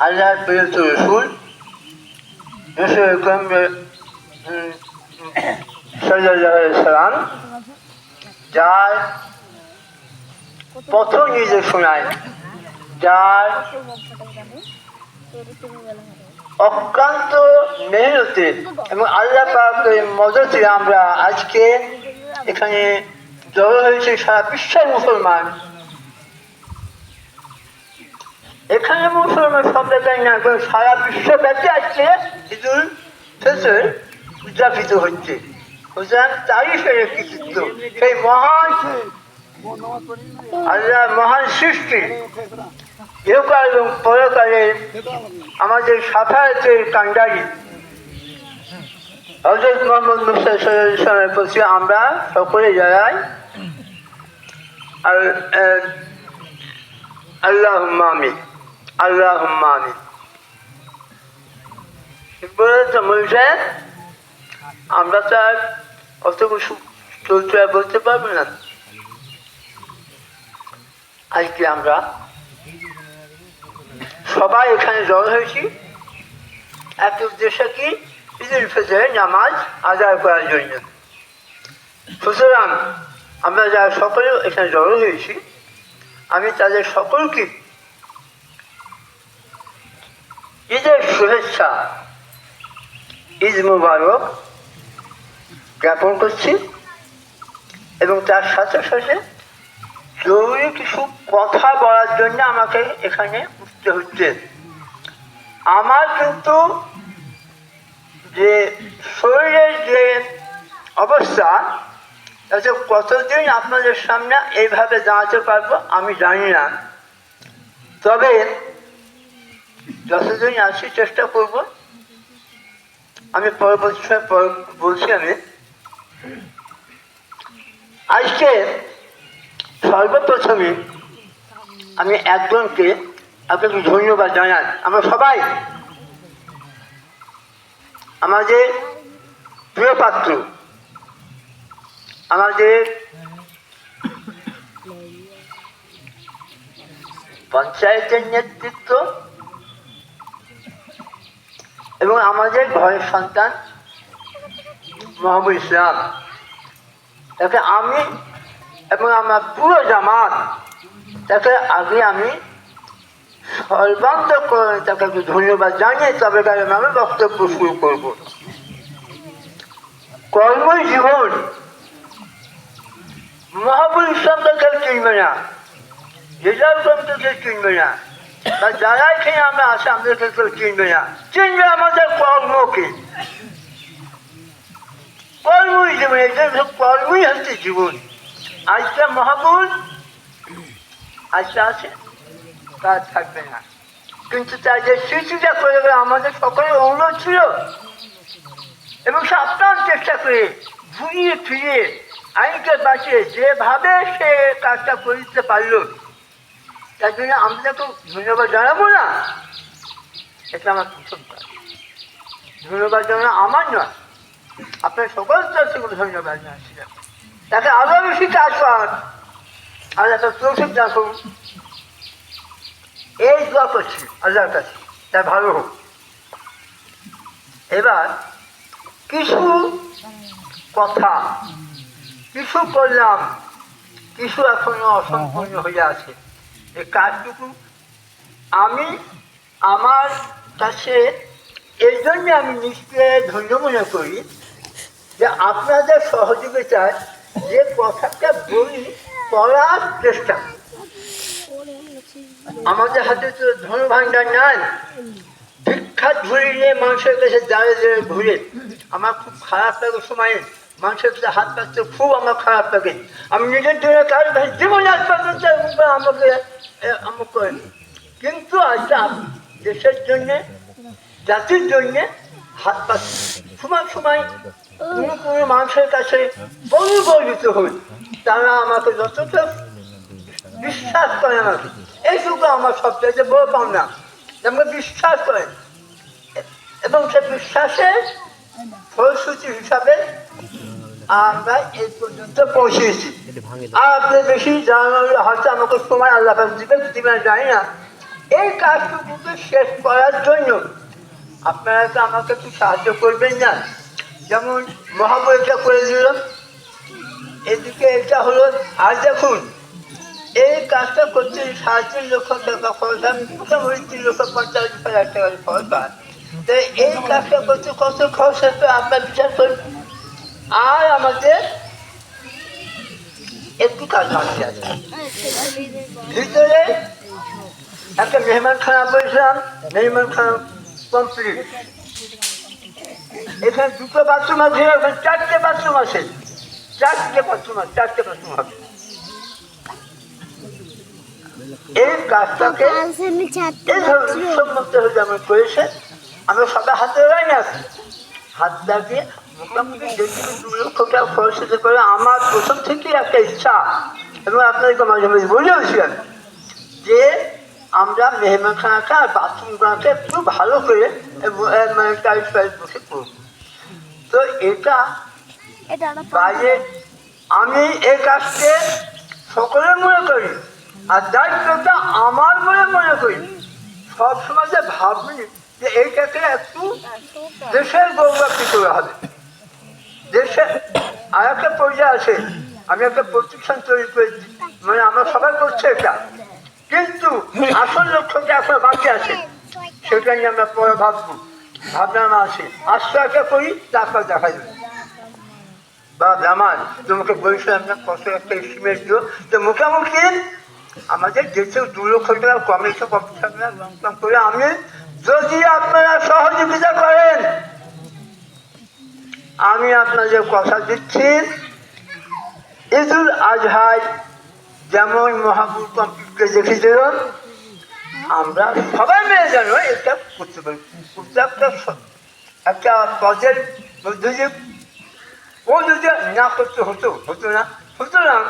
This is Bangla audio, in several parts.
আল্লাহর প্রিয় রসুল সাল্লাম যার প্রথম নিজে শোনায়, যার অক্লান্ত মেহনতে এবং আল্লাহ পাকের মদতে আমরা আজকে এখানে জড়ো হয়েছে সারা বিশ্বের মুসলমান। এখানে মুসলমান সব জায়গায় না, সারা বিশ্বব্যাপী আজকে ঈদুল ফিতর উদযাপিত হচ্ছে। সুতরাং তারই সেই কৃতিত্ব, সেই মহান আল্লাহ মহান সৃষ্টি, ইহকাল এবং পরকালের আমাদের সাফায়াতের কান্ডারি হযরত মুহাম্মদ মুস্তাফা সাল্লাল্লাহু আলাইহি ওয়াসাল্লামের প্রতি আমরা সকলে জানাই আল্লাহুম্মা আমিন, আল্লাহুম্মা আমিন। আমরা তো আর অত কিছু চলতে বলতে পারবো না। আজকে আমরা সবাই এখানে জড়ো হয়েছি এক উদ্দেশ্য কি, ঈদুল ফিতরের নামাজ আদায় করার জন্য। সুতরাং আমরা যারা সকলে এখানে জড়ো হয়েছি, আমি তাদের সকলকে ঈদের শুভেচ্ছা, ঈদ মুবারক জ্ঞাপন করছি। এবং তার সাথে সাথে জরুরি কিছু কথা বলার জন্য আমাকে এখানে উঠতে হচ্ছে। আমার কিন্তু যে শরীরের যে অবস্থা, তাতে কতদিন আপনাদের সামনে এইভাবে দাঁড়াতে পারবো আমি জানি না, তবে যতদিন আসি চেষ্টা করব। আমি পরবর্তী সময় বলছি। আমি আজকে সর্বপ্রথমে আমি একজনকে আপনাকে ধন্যবাদ জানাই। আমরা সবাই আমাদের প্রিয় পাত্র, আমাদের পঞ্চায়েতের নেতৃত্ব এবং আমাদের ঘরের সন্তান মাহবুব ইসলাম, তাকে আমি এবং আমার পুরো জামাত, তাকে আগে আমি সর্বান্তকরণে তাকে একটু ধন্যবাদ জানিয়ে তবে আমি বক্তব্য শুরু করব। কর্মই জীবন। মাহবুব ইসলামকে কেউ চিনবে না, রেজাউলকে কেউ চিনবে না, বা যারা এখানে আমরা আসে আমাদেরকে কেউ চিনবে না, চিনবে আমাদের কর্মকে। কর্মই জীবন, এই কর্মই হচ্ছে জীবন। আজকে মাহবুব আজকে আছে, তার থাকবে না, কিন্তু তার যে সৃষ্টিটা করে আমাদের সকলের অনুরোধ ছিল এবং সে আপ্রাণ চেষ্টা করে ঘুরিয়ে ফিরিয়ে আইনকে বাঁচিয়ে যেভাবে সে কাজটা করে দিতে পারল, তার জন্য আমরা তাকে ধন্যবাদ জানাবো না? এটা আমার প্রথম কাজ। ধন্যবাদ জানানো আমার নয়, আপনার সকল তরফ থেকে ধন্যবাদ জানাচ্ছি। তাকে আরো বেশি কাজ করার আর একটা তৌফিক দেখুন, এই দোয়া করছি আল্লাহর কাছে, তা ভালো হোক। এবার কিছু কথা, কিছু করলাম, কিছু এখনো অসম্পূর্ণ হয়ে আছে। এই কাজটুকু আমি আমার কাছে এই জন্য আমি নিজকে ধন্য মনে করি যে আপনাদের সহযোগিতায় যে কথাটা বলি করার চেষ্টা। আমাদের হাতে তো ধন ভাণ্ডার নাই, ভিক্ষার ঝুড়ি নিয়ে মানুষের কাছে দাঁড়িয়ে দাঁড়িয়ে ঘুরে আমার খুব খারাপ লাগে। সময় মানুষের কাছে হাত পাততে খুব আমার খারাপ লাগে। আমি নিজের জন্য কারো কাছে জীবনে হাত পাততে আমাকে আমুক করেন, কিন্তু আজকে দেশের জন্যে, জাতির জন্যে হাত পাততে সময় সময় কোনো কোনো মানুষের কাছে বহু গর্বিত হই। তারা আমাকে যতটা বিশ্বাস করে আমাকে, এইটুকু আমার সবচেয়ে বড় পাওনা, আমাকে বিশ্বাস করেন এবং সে বিশ্বাসের ফলশ্রুতি হিসাবে আমরা এই পর্যন্ত পৌঁছেছি। আর আপনি বেশি জানানো হয়তো আমাকে সময় আল্লাহ দিবে দিবে জানি না, এই কাজটুকুকে শেষ করার জন্য আপনারা তো আমাকে একটু সাহায্য করবেন না? যেমন মহাবল এটা করে দিল, এদিকে এটা হলো। আর দেখুন, এই কাজটা করতে 3.5 লক্ষ টাকা খরচ হয়, মোটামুটি 3,45,000 টাকা খরচ হয়। তো এই কাজটা করতে কত খরচ হতো আপনার বিচার করুন। আর আমাদের একটু কাজ বাকি আছে। ভিতরে একটা মেহমানখানা বলছিলাম, মেহমানখানা কমপ্লিট। এখানে 2টো বাথরুম আছে, এখানে 4টে বাথরুম আছে, 4টে বাথরুম হবে। এই কাজটাকে যেমন করেছে, আমরা সবাই হাতে লাগাই আছি। হাত লাগিয়ে মোটামুটি 2 লক্ষ টাকা খরচ হতে পারে। আমার প্রথম থেকেই একটা ইচ্ছা, এবং আপনাদেরকে মাঝে মাঝে বলেওছিলাম যে আমরা মেহমানখানাটা আর বাথরুমখানাটা একটু ভালো করে মানে টাইলস বসে করব। তো এটা বাইরে আমি এই কাজকে সকলে মনে করি, আর দায়িত্বটা আমার বলে মনে করি। সবসময় যে ভাবি যে এইটাকে একটু দেশের গৌরবান্বিত করে হবে। দেশে আর একটা পর্যায়ে আছে, আমি একটা প্রতিষ্ঠান তৈরি করেছি, মানে আমরা সবাই করছে এটা, কিন্তু আসল লক্ষ্যটা এখন বাকি আছে, সেটা নিয়ে আমরা পরে ভাববো। ভাবনা আছে, আস্তে আস্তে করি, তারপর দেখা যাবে। বা আমার তোমাকে বলছিলাম না কত একটা এস্টিমেট দিও, তো মোটামুটি আমাদের দেশেও 2 লক্ষ টাকা কমিশন কম করে আমি, যদি আপনারা সহযোগিতা করেন, আমি আপনাদের কথা দিচ্ছি, ঈদুল আজহায় যেমন মহাপুর কমপ্লিটকে দেখেছিল, আমরা সবাই মিলে যেন এটা করতে পারি। একটা পদের মধ্যে যে ও যদি না করতে হতো না, সুতরাং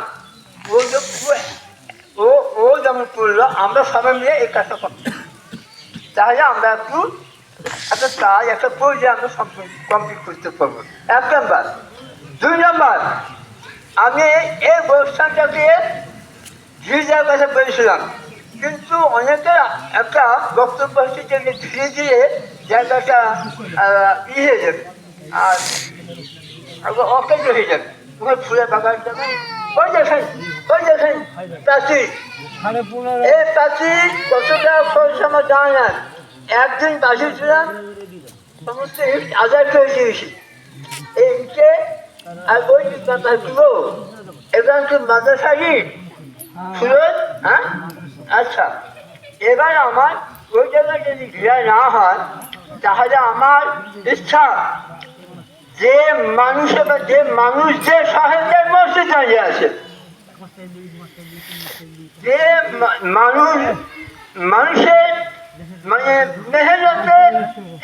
ও যেমন করলো, আমরা সবাই মিলে এই কাজটা করতে, তাহলে আমরা একটা কাজ, একটা পর্যায়ে আমরা কমপ্লিট করতে পারবো। 1 নম্বর। 2 নম্বর, আমি এই অনুষ্ঠানটাকে গির্জার কাছে পেয়েছিলাম, কিন্তু অনেকের একটা বক্তব্য হচ্ছে যে ধীরে ধীরে জায়গাটা হয়ে যাবে আর অকেন্দ্র হয়ে যাবে। ওখানে ফুলের বাগান যাবে, ওই দেখেন প্রাচীর, এই প্রাচীর কতটা খরচ আমার জানা না। একদিন বাসিয়েছিলাম, সমস্ত ইট আদায় করে দিয়েছি। এই ইটে আর ওই গুলো এবার কি মাদ্রাসাই সুরত। হ্যাঁ, আচ্ছা, এবার আমার ওই জায়গায় যদি ঘিরা না হয়, তাহলে আমার ইচ্ছা যে মানুষদের সাহেবদের মসজিদ দাঁড়িয়ে আছে, যে মানুষের মানে মেহনতে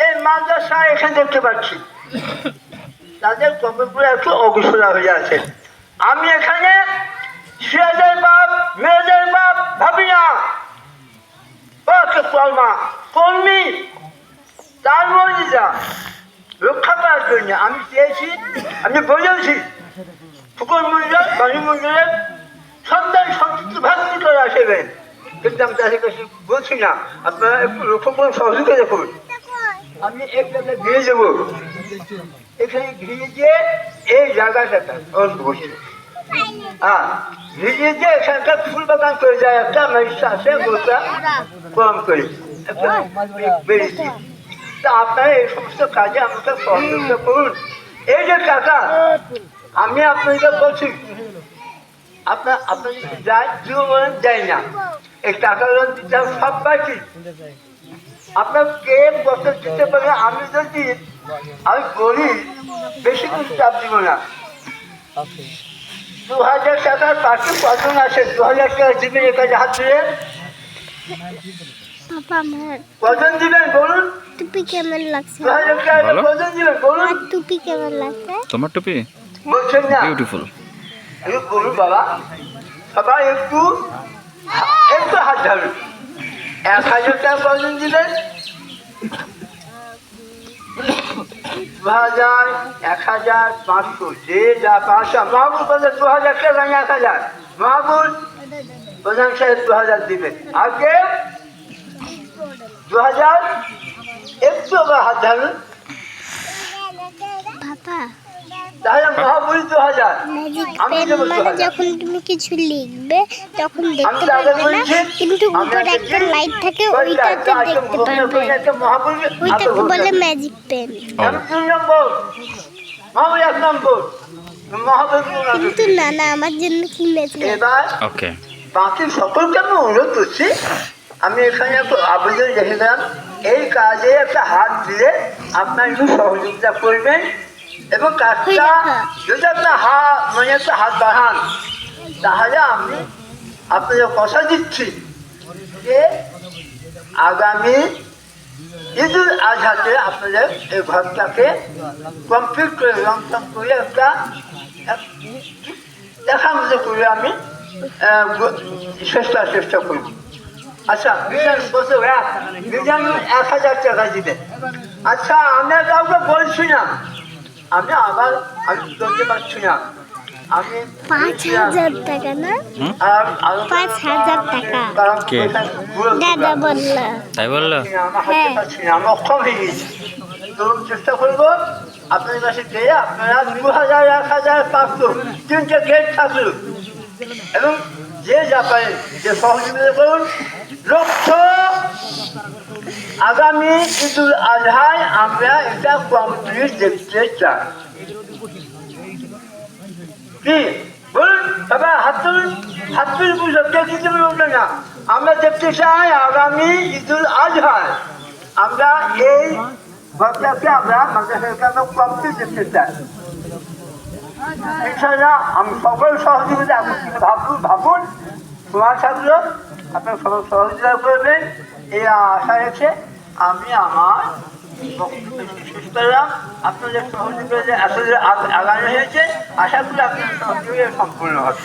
এই মাদ্রাসা এখানে দেখতে পাচ্ছি, তাদের কর্মগুলো একটু অগ্রসর হয়ে আছে। আমি এখানে ছেলেদের বাপ মেয়েদের বাপ ভাবি না, কর্মী তার মর্যাদা রক্ষা করার জন্য আমি চেয়েছি, আমি বলেছি ফুকর মন্ডল বাণী মন্ডলের সন্তান সন্ততি ভাতৃ করে আসবেন, কিন্তু আমি তাদের কাছে বলছি না। আপনারা একটু লক্ষ্য করে সহযোগিতা দেখুন। আমি এক জায়গায় ঘিরে দেবো, এখানে ঘিরে দিয়ে এই জায়গাটাটা বসে, হ্যাঁ ঘিরে দিয়ে এখানকার ফুল বাগান করে যায়, একটা আমার ইচ্ছা আছে গোটা কম করে একটা বেরিয়েছি। তা আপনারা এই সমস্ত কাজে আমাকে সহযোগিতা করুন। এই যে টাকা আমি আপনাকে বলছি, আপনার যায় কেউ বলেন যায় না, এই টাকাগুলো দিতে সব পাইছি। আপনার কে কত দিতে পারে, আমি বলি বেশি কিছু চাপ দিব না। 2,000 টাকার পাশে কজন আছে, 2,000 টাকা দিবেন, এ কাজে হাত দিলেন কজন দিবেন বলুন? টুপি কেমন লাগছে? 2,000 টাকা কজন দিবেন বলুন? টুপি কেমন লাগছে? তোমার টুপি বলছেন না, বিউটিফুল। বলুন বাবা, সবাই একটু হাত ঢালুন। 1,000 টাকা কজন দিবেন? 2,000, 1,000, 500, যে যা 500। মাহবুব বলছে 2,000 টাকা, 1,000। মাহবুব প্রধান সাহেব 2,000 দিবেন। আর কে? 2000 একটু আবার হাত ধারুন, বাবা তাহলে মহাবলী 2000। ম্যাজিক আমি পেন দেবো মানে 2000। যখন তুমি কিছু লিখবে তখন আমি দেখতে তাহলে পারবে না, বলছি, কিন্তু আমি উপরে আজকে একটা লাইট থাকে ওইটা ওইটাতে দেখতে পারবে, একটা মহাবলী ওইটাকে বলে ম্যাজিক পেন। আমি 2 নম্বর, মহাবলী 1 নম্বর, মহাবলী 2 নম্বর। কিন্তু না না আমার জন্য কিনেছে। এবার ওকে। বাকি সকলকে আমি অনুরোধ করছি, আমি এখানে একটা আবেদন রেখে গেলাম, এই কাজে একটা হাত দিলে আপনার একটু সহযোগিতা করবেন এবং কাজটা যদি আপনার মানে একটা হাত বাড়ান, তাহলে আমি আপনাদের কথা দিচ্ছি যে আগামী ঈদুল আজহাতে আপনাদের এই ঘরটাকে কমপ্লিট করে রং টং করে একটা দেখার মতো করে আমি চেষ্টা করব। আচ্ছা বিধান বসে বিধান 1000 টাকা দিবেন। আচ্ছা আমি কাউকে বলছি না, আমি আবার আমি বলতে পারছি না, আমি 5000 টাকা না, আর 5000 টাকা কে? দাদা বলল। তাই বললো? আমার হাতে পাচ্ছি না, আমি অক্ষম হয়ে গেছি। তো চেষ্টা করবো আপনাদের কাছে গিয়ে আপনারা 2000, 1000, 500 তিনটে গেট থাকলো এবং যে যা পারেন যে সহযোগিতা করুন। লক্ষ্য আগামী ঈদুল আজহায় আমরা এটা কমপ্লিট দেখতে চাই। কি বলুন বাবা, হাত তুলুন, হাত তুলুন, বুঝলো কে কিছু বলবে না। আমরা দেখতে চাই আগামী ঈদুল আজহায় আমরা এই ঘরটাকে আমরা মাদ্রাসাকে আমরা কমপ্লিট দেখতে চাই। ইনশাআল্লাহ আমি সকল সহযোগিতা ভাবুন তোমার থাকলো, আপনার সকল সহযোগিতা করবেন এই আশা রেখে আমি আমার বক্তব্য শেষ করলাম। আপনাদের সহযোগিতা আসলে আগানো হয়েছে, আশা করি আপনার সহযোগিতা সম্পূর্ণ হবে।